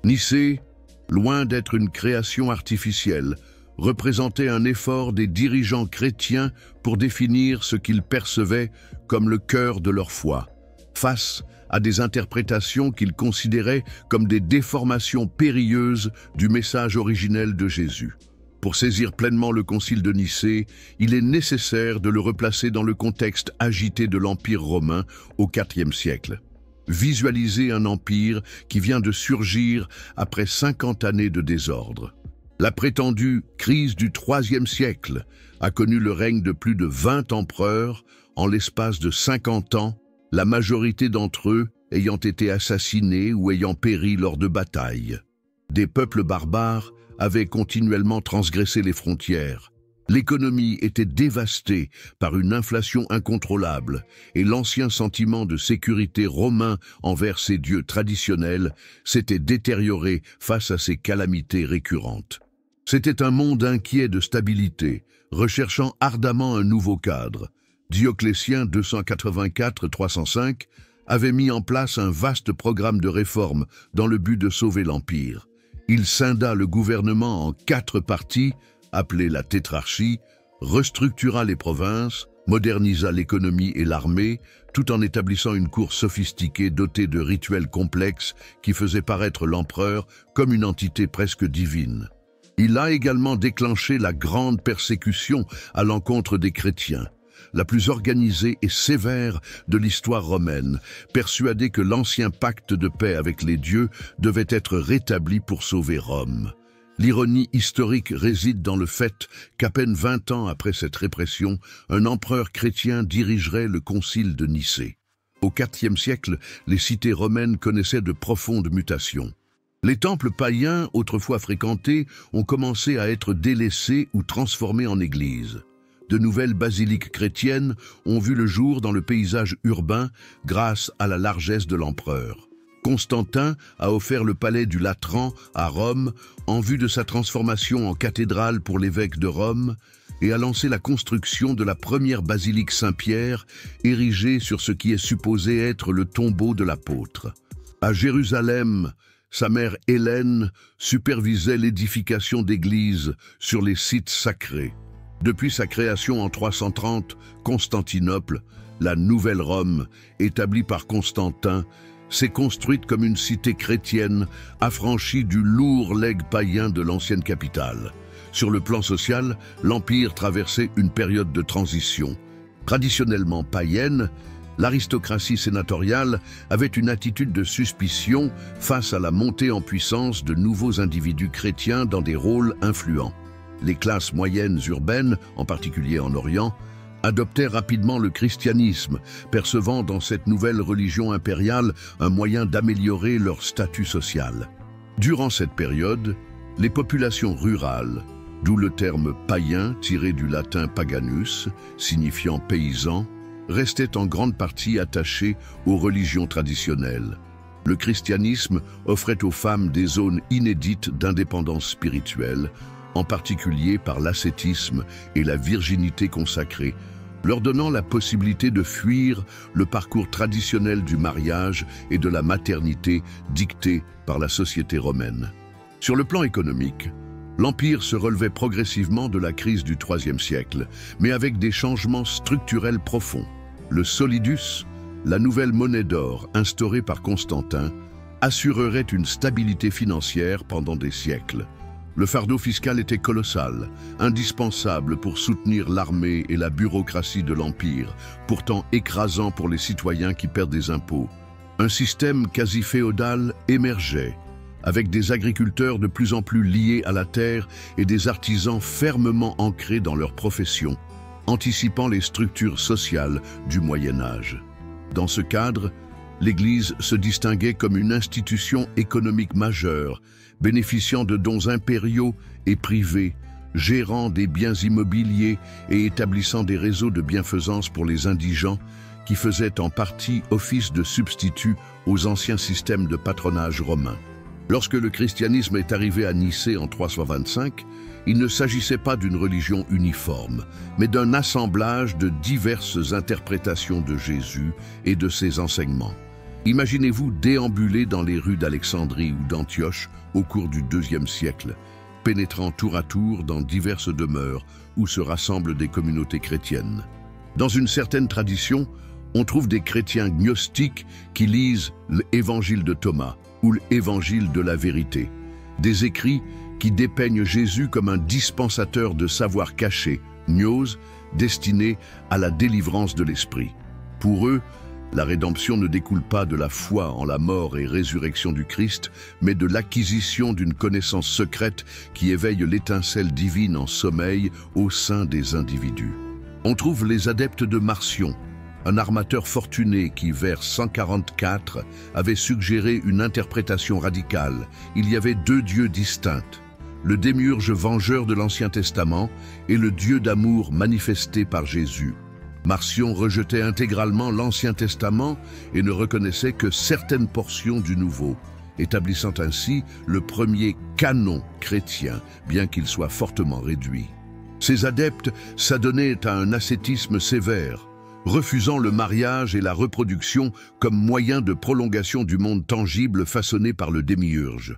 Nicée, loin d'être une création artificielle, représentait un effort des dirigeants chrétiens pour définir ce qu'ils percevaient comme le cœur de leur foi, face à des interprétations qu'ils considéraient comme des déformations périlleuses du message originel de Jésus. Pour saisir pleinement le concile de Nicée, il est nécessaire de le replacer dans le contexte agité de l'Empire romain au IVe siècle. Visualiser un empire qui vient de surgir après 50 années de désordre. La prétendue crise du IIIe siècle a connu le règne de plus de 20 empereurs en l'espace de 50 ans, la majorité d'entre eux ayant été assassinés ou ayant péri lors de batailles. Des peuples barbares avaient continuellement transgressé les frontières. L'économie était dévastée par une inflation incontrôlable et l'ancien sentiment de sécurité romain envers ses dieux traditionnels s'était détérioré face à ces calamités récurrentes. C'était un monde inquiet de stabilité, recherchant ardemment un nouveau cadre. Dioclétien 284-305 avait mis en place un vaste programme de réformes dans le but de sauver l'Empire. Il scinda le gouvernement en 4 parties, appelées la tétrarchie, restructura les provinces, modernisa l'économie et l'armée, tout en établissant une cour sophistiquée dotée de rituels complexes qui faisaient paraître l'empereur comme une entité presque divine. Il a également déclenché la grande persécution à l'encontre des chrétiens, la plus organisée et sévère de l'histoire romaine, persuadé que l'ancien pacte de paix avec les dieux devait être rétabli pour sauver Rome. L'ironie historique réside dans le fait qu'à peine 20 ans après cette répression, un empereur chrétien dirigerait le concile de Nicée. Au IVe siècle, les cités romaines connaissaient de profondes mutations. Les temples païens, autrefois fréquentés, ont commencé à être délaissés ou transformés en églises. De nouvelles basiliques chrétiennes ont vu le jour dans le paysage urbain grâce à la largesse de l'empereur. Constantin a offert le palais du Latran à Rome en vue de sa transformation en cathédrale pour l'évêque de Rome et a lancé la construction de la première basilique Saint-Pierre érigée sur ce qui est supposé être le tombeau de l'apôtre. À Jérusalem, sa mère Hélène supervisait l'édification d'églises sur les sites sacrés. Depuis sa création en 330, Constantinople, la Nouvelle Rome, établie par Constantin, s'est construite comme une cité chrétienne affranchie du lourd legs païen de l'ancienne capitale. Sur le plan social, l'Empire traversait une période de transition. Traditionnellement païenne, l'aristocratie sénatoriale avait une attitude de suspicion face à la montée en puissance de nouveaux individus chrétiens dans des rôles influents. Les classes moyennes urbaines, en particulier en Orient, adoptaient rapidement le christianisme, percevant dans cette nouvelle religion impériale un moyen d'améliorer leur statut social. Durant cette période, les populations rurales, d'où le terme païen tiré du latin paganus, signifiant paysan, restaient en grande partie attachées aux religions traditionnelles. Le christianisme offrait aux femmes des zones inédites d'indépendance spirituelle, en particulier par l'ascétisme et la virginité consacrée, leur donnant la possibilité de fuir le parcours traditionnel du mariage et de la maternité dicté par la société romaine. Sur le plan économique, l'Empire se relevait progressivement de la crise du IIIe siècle, mais avec des changements structurels profonds. Le solidus, la nouvelle monnaie d'or instaurée par Constantin, assurerait une stabilité financière pendant des siècles. Le fardeau fiscal était colossal, indispensable pour soutenir l'armée et la bureaucratie de l'Empire, pourtant écrasant pour les citoyens qui perdent des impôts. Un système quasi féodal émergeait, avec des agriculteurs de plus en plus liés à la terre et des artisans fermement ancrés dans leur profession, anticipant les structures sociales du Moyen Âge. Dans ce cadre, l'Église se distinguait comme une institution économique majeure, bénéficiant de dons impériaux et privés, gérant des biens immobiliers et établissant des réseaux de bienfaisance pour les indigents, qui faisaient en partie office de substitut aux anciens systèmes de patronage romain. Lorsque le christianisme est arrivé à Nicée en 325, il ne s'agissait pas d'une religion uniforme, mais d'un assemblage de diverses interprétations de Jésus et de ses enseignements. Imaginez-vous déambuler dans les rues d'Alexandrie ou d'Antioche au cours du IIe siècle, pénétrant tour à tour dans diverses demeures où se rassemblent des communautés chrétiennes. Dans une certaine tradition, on trouve des chrétiens gnostiques qui lisent l'Évangile de Thomas ou l'Évangile de la vérité, des écrits qui dépeignent Jésus comme un dispensateur de savoir caché, gnos, destiné à la délivrance de l'esprit. Pour eux, la rédemption ne découle pas de la foi en la mort et résurrection du Christ, mais de l'acquisition d'une connaissance secrète qui éveille l'étincelle divine en sommeil au sein des individus. On trouve les adeptes de Marcion, un armateur fortuné qui, vers 144, avait suggéré une interprétation radicale. Il y avait deux dieux distincts, le démiurge vengeur de l'Ancien Testament et le Dieu d'amour manifesté par Jésus. Marcion rejetait intégralement l'Ancien Testament et ne reconnaissait que certaines portions du Nouveau, établissant ainsi le premier canon chrétien, bien qu'il soit fortement réduit. Ces adeptes s'adonnaient à un ascétisme sévère, refusant le mariage et la reproduction comme moyen de prolongation du monde tangible façonné par le démiurge.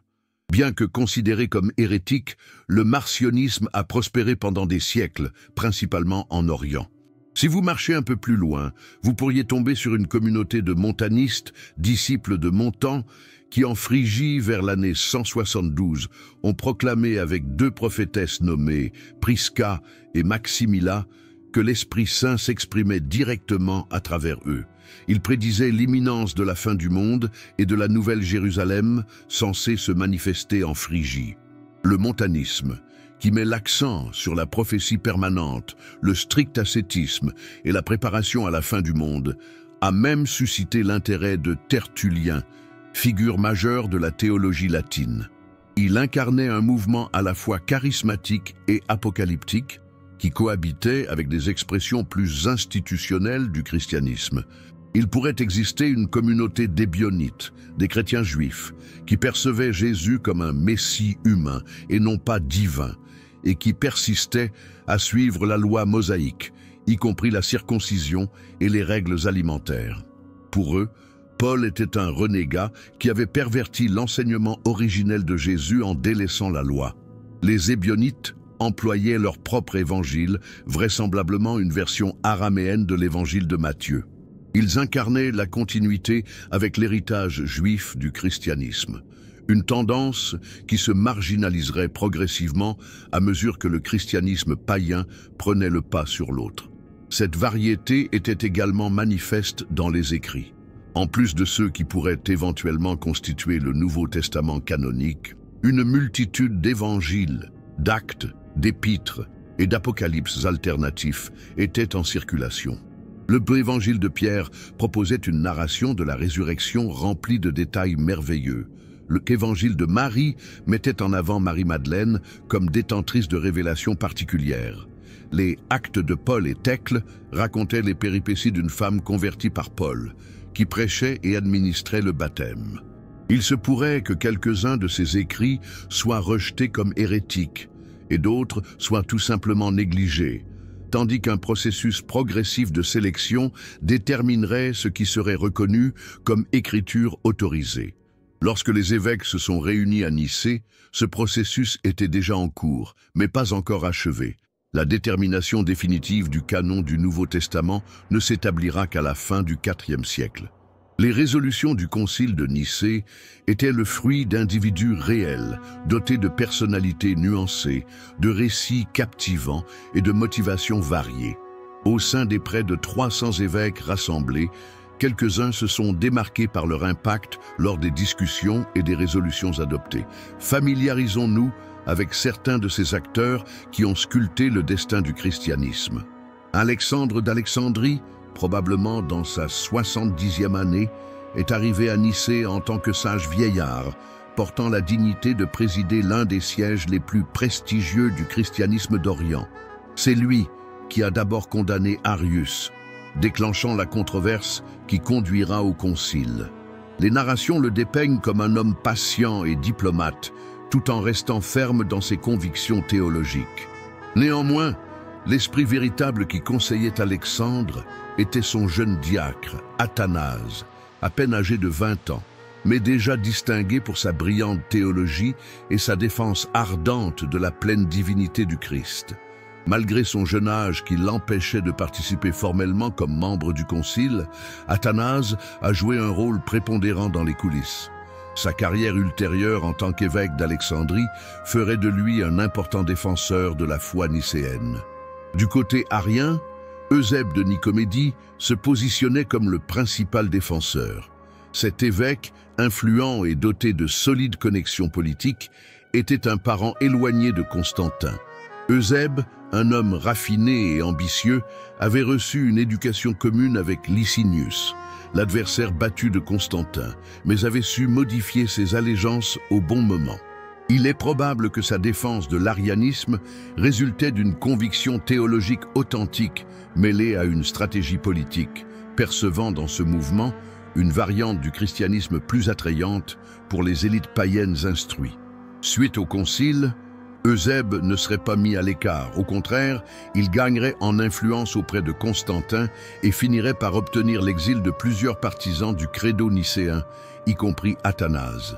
Bien que considéré comme hérétique, le marcionisme a prospéré pendant des siècles, principalement en Orient. Si vous marchez un peu plus loin, vous pourriez tomber sur une communauté de montanistes, disciples de Montan, qui en Phrygie, vers l'année 172, ont proclamé avec deux prophétesses nommées Prisca et Maximilla que l'Esprit Saint s'exprimait directement à travers eux. Ils prédisaient l'imminence de la fin du monde et de la Nouvelle Jérusalem censée se manifester en Phrygie. Le montanisme, qui met l'accent sur la prophétie permanente, le strict ascétisme et la préparation à la fin du monde, a même suscité l'intérêt de Tertullien, figure majeure de la théologie latine. Il incarnait un mouvement à la fois charismatique et apocalyptique, qui cohabitait avec des expressions plus institutionnelles du christianisme. Il pourrait exister une communauté d'ébionites, des chrétiens juifs, qui percevaient Jésus comme un messie humain et non pas divin, et qui persistaient à suivre la loi mosaïque, y compris la circoncision et les règles alimentaires. Pour eux, Paul était un renégat qui avait perverti l'enseignement originel de Jésus en délaissant la loi. Les ébionites employaient leur propre évangile, vraisemblablement une version araméenne de l'évangile de Matthieu. Ils incarnaient la continuité avec l'héritage juif du christianisme, une tendance qui se marginaliserait progressivement à mesure que le christianisme païen prenait le pas sur l'autre. Cette variété était également manifeste dans les écrits. En plus de ceux qui pourraient éventuellement constituer le Nouveau Testament canonique, une multitude d'évangiles, d'actes, d'épîtres et d'apocalypses alternatifs étaient en circulation. Le évangile de Pierre proposait une narration de la résurrection remplie de détails merveilleux. L'évangile de Marie mettait en avant Marie-Madeleine comme détentrice de révélations particulières. Les actes de Paul et Thècle racontaient les péripéties d'une femme convertie par Paul, qui prêchait et administrait le baptême. Il se pourrait que quelques-uns de ces écrits soient rejetés comme hérétiques, et d'autres soient tout simplement négligés, tandis qu'un processus progressif de sélection déterminerait ce qui serait reconnu comme écriture autorisée. Lorsque les évêques se sont réunis à Nicée, ce processus était déjà en cours, mais pas encore achevé. La détermination définitive du canon du Nouveau Testament ne s'établira qu'à la fin du IVe siècle. Les résolutions du Concile de Nicée étaient le fruit d'individus réels, dotés de personnalités nuancées, de récits captivants et de motivations variées. Au sein des près de 300 évêques rassemblés, Quelques-uns se sont démarqués par leur impact lors des discussions et des résolutions adoptées. Familiarisons-nous avec certains de ces acteurs qui ont sculpté le destin du christianisme. Alexandre d'Alexandrie, probablement dans sa 70e année, est arrivé à Nicée en tant que sage vieillard, portant la dignité de présider l'un des sièges les plus prestigieux du christianisme d'Orient. C'est lui qui a d'abord condamné Arius, déclenchant la controverse qui conduira au concile. Les narrations le dépeignent comme un homme patient et diplomate, tout en restant ferme dans ses convictions théologiques. Néanmoins, l'esprit véritable qui conseillait Alexandre était son jeune diacre, Athanase, à peine âgé de 20 ans, mais déjà distingué pour sa brillante théologie et sa défense ardente de la pleine divinité du Christ. Malgré son jeune âge qui l'empêchait de participer formellement comme membre du concile, Athanase a joué un rôle prépondérant dans les coulisses. Sa carrière ultérieure en tant qu'évêque d'Alexandrie ferait de lui un important défenseur de la foi nicéenne. Du côté arien, Eusèbe de Nicomédie se positionnait comme le principal défenseur. Cet évêque, influent et doté de solides connexions politiques, était un parent éloigné de Constantin. Eusèbe, un homme raffiné et ambitieux, avait reçu une éducation commune avec Licinius, l'adversaire battu de Constantin, mais avait su modifier ses allégeances au bon moment. Il est probable que sa défense de l'arianisme résultait d'une conviction théologique authentique mêlée à une stratégie politique, percevant dans ce mouvement une variante du christianisme plus attrayante pour les élites païennes instruites. Suite au concile, Eusèbe ne serait pas mis à l'écart. Au contraire, il gagnerait en influence auprès de Constantin et finirait par obtenir l'exil de plusieurs partisans du credo nicéen, y compris Athanase.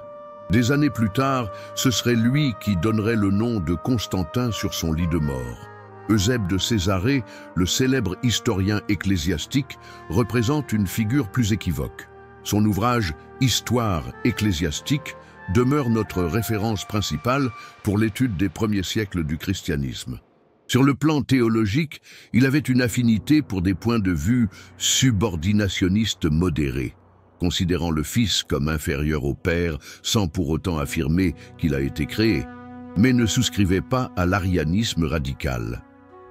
Des années plus tard, ce serait lui qui donnerait le nom de Constantin sur son lit de mort. Eusèbe de Césarée, le célèbre historien ecclésiastique, représente une figure plus équivoque. Son ouvrage « Histoire ecclésiastique » demeure notre référence principale pour l'étude des premiers siècles du christianisme. Sur le plan théologique, il avait une affinité pour des points de vue subordinationnistes modérés, considérant le Fils comme inférieur au Père sans pour autant affirmer qu'il a été créé, mais ne souscrivait pas à l'arianisme radical.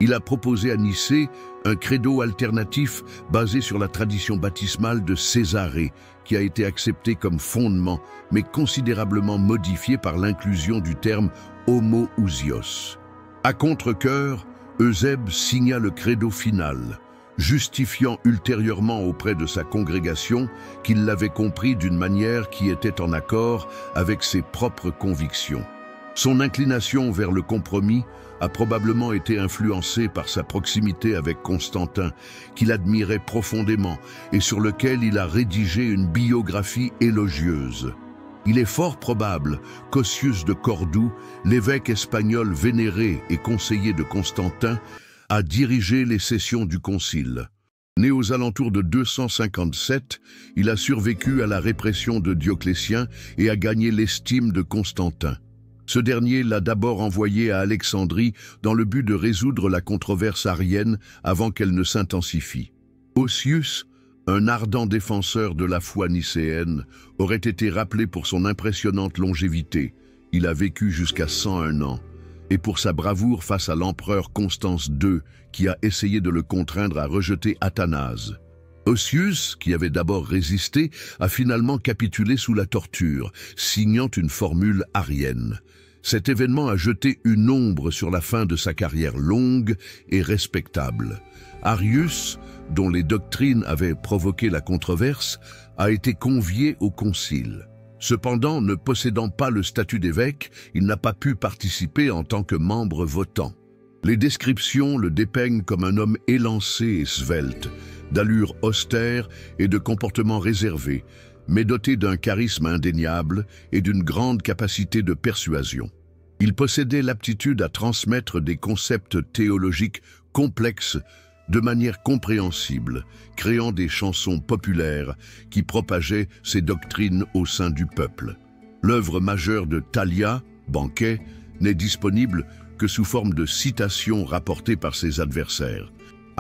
Il a proposé à Nicée un credo alternatif basé sur la tradition baptismale de Césarée, qui a été accepté comme fondement, mais considérablement modifié par l'inclusion du terme homoousios. À contre-cœur, Eusèbe signa le credo final, justifiant ultérieurement auprès de sa congrégation qu'il l'avait compris d'une manière qui était en accord avec ses propres convictions. Son inclination vers le compromis a probablement été influencée par sa proximité avec Constantin, qu'il admirait profondément et sur lequel il a rédigé une biographie élogieuse. Il est fort probable qu'Ossius de Cordoue, l'évêque espagnol vénéré et conseiller de Constantin, a dirigé les sessions du concile. Né aux alentours de 257, il a survécu à la répression de Dioclétien et a gagné l'estime de Constantin. Ce dernier l'a d'abord envoyé à Alexandrie dans le but de résoudre la controverse arienne avant qu'elle ne s'intensifie. Ossius, un ardent défenseur de la foi nicéenne, aurait été rappelé pour son impressionnante longévité. Il a vécu jusqu'à 101 ans. Et pour sa bravoure face à l'empereur Constance II, qui a essayé de le contraindre à rejeter Athanase. Ossius, qui avait d'abord résisté, a finalement capitulé sous la torture, signant une formule arienne. Cet événement a jeté une ombre sur la fin de sa carrière longue et respectable. Arius, dont les doctrines avaient provoqué la controverse, a été convié au concile. Cependant, ne possédant pas le statut d'évêque, il n'a pas pu participer en tant que membre votant. Les descriptions le dépeignent comme un homme élancé et svelte, d'allure austère et de comportement réservé, mais doté d'un charisme indéniable et d'une grande capacité de persuasion. Il possédait l'aptitude à transmettre des concepts théologiques complexes de manière compréhensible, créant des chansons populaires qui propageaient ses doctrines au sein du peuple. L'œuvre majeure de Thalia, Banquet, n'est disponible que sous forme de citations rapportées par ses adversaires.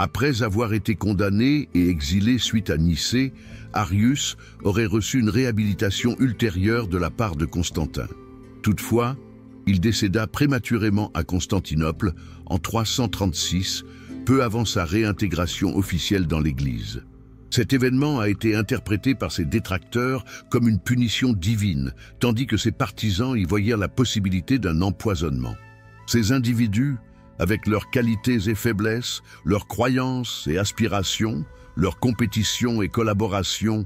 Après avoir été condamné et exilé suite à Nicée, Arius aurait reçu une réhabilitation ultérieure de la part de Constantin. Toutefois, il décéda prématurément à Constantinople en 336, peu avant sa réintégration officielle dans l'Église. Cet événement a été interprété par ses détracteurs comme une punition divine, tandis que ses partisans y voyèrent la possibilité d'un empoisonnement. Ces individus, avec leurs qualités et faiblesses, leurs croyances et aspirations, leurs compétitions et collaborations,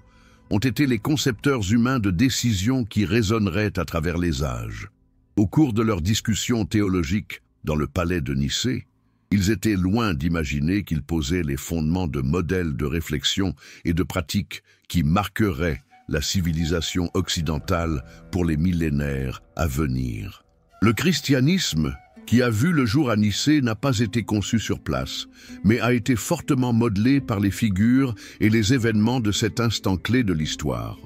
ont été les concepteurs humains de décisions qui résonneraient à travers les âges. Au cours de leurs discussions théologiques dans le palais de Nicée, ils étaient loin d'imaginer qu'ils posaient les fondements de modèles de réflexion et de pratiques qui marqueraient la civilisation occidentale pour les millénaires à venir. Le christianisme, qui a vu le jour à Nicée, n'a pas été conçu sur place, mais a été fortement modelé par les figures et les événements de cet instant clé de l'histoire.